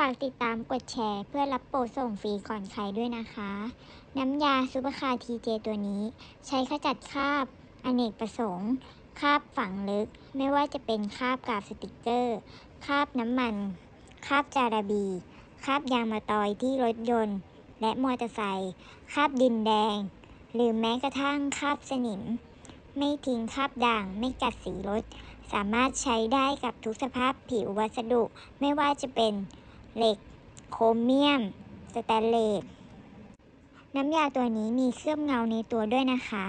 ฝากติดตามกดแชร์เพื่อรับโปรส่งฟรีก่อนใครด้วยนะคะ น้ำยาซูเปอร์คาร์ทีเจตัวนี้ใช้ขจัดคราบอเนกประสงค์คราบฝังลึกไม่ว่าจะเป็นคราบกาวสติกเกอร์คราบน้ำมันคราบจาระบีคราบยางมะตอยที่รถยนต์และมอเตอร์ไซค์คราบดินแดงหรือแม้กระทั่งคราบสนิมไม่ทิ้งคราบด่างไม่กัดสีรถสามารถใช้ได้กับทุกสภาพผิววัสดุไม่ว่าจะเป็นเหล็กโครเมียมสแตนเลสน้ำยาตัวนี้มีเคลือบเงาในตัวด้วยนะคะ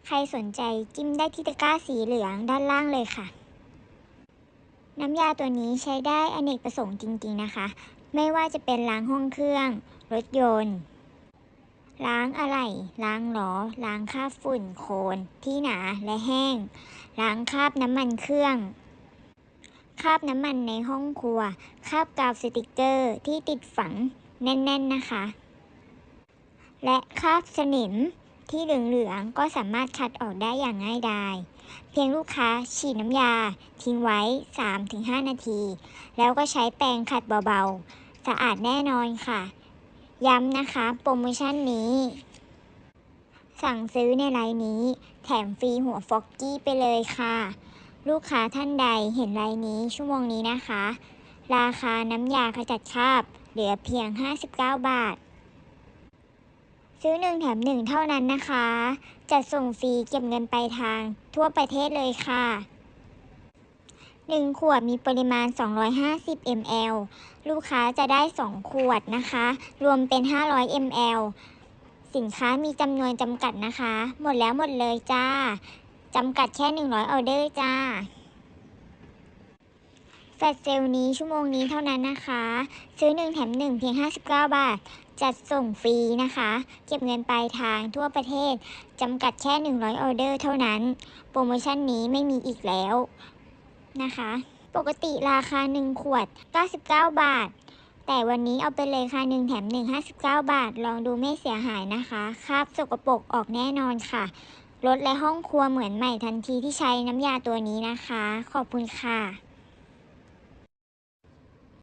ใครสนใจจิ้มได้ที่ตะกร้าสีเหลืองด้านล่างเลยค่ะน้ำยาตัวนี้ใช้ได้อเนกประสงค์จริงๆนะคะไม่ว่าจะเป็นล้างห้องเครื่องรถยนต์ล้างอะไหล่ล้างล้อล้างคราบฝุ่นโคลนที่หนาและแห้งล้างคราบน้ำมันเครื่องคราบน้ำมันในห้องครัวคราบกาวสติกเกอร์ที่ติดฝังแน่นๆนะคะและคราบสนิมที่เหลืองๆก็สามารถขัดออกได้อย่างง่ายดายเพียงลูกค้าฉีดน้ำยาทิ้งไว้ 3-5 นาทีแล้วก็ใช้แปรงขัดเบาๆสะอาดแน่นอนค่ะย้ำนะคะโปรโมชั่นนี้สั่งซื้อในไลน์นี้แถมฟรีหัวฟอกกี้ไปเลยค่ะลูกค้าท่านใดเห็นไลน์นี้ชั่วโมงนี้นะคะราคาน้ำยาขจัดคราบเหลือเพียง59 บาทซื้อ1แถม1เท่านั้นนะคะจัดส่งฟรีเก็บเงินปลายทางทั่วประเทศเลยค่ะ1 ขวดมีปริมาณ250 ml ลูกค้าจะได้2 ขวดนะคะรวมเป็น500 ml สินค้ามีจำนวนจำกัดนะคะหมดแล้วหมดเลยจ้าจำกัดแค่100ออเดอร์จ้าแฟลชเซลล์นี้ชั่วโมงนี้เท่านั้นนะคะซื้อ1แถม1เพียง59 บาทจัดส่งฟรีนะคะเก็บเงินปลายทางทั่วประเทศจำกัดแค่100ออเดอร์เท่านั้นโปรโมชั่นนี้ไม่มีอีกแล้วนะคะปกติราคา1 ขวด99 บาทแต่วันนี้เอาไปเลยค่ะ1แถม1 59 บาทลองดูไม่เสียหายนะคะคราบสกปรกออกแน่นอนค่ะรถและห้องครัวเหมือนใหม่ทันทีที่ใช้น้ำยาตัวนี้นะคะขอบคุณค่ะ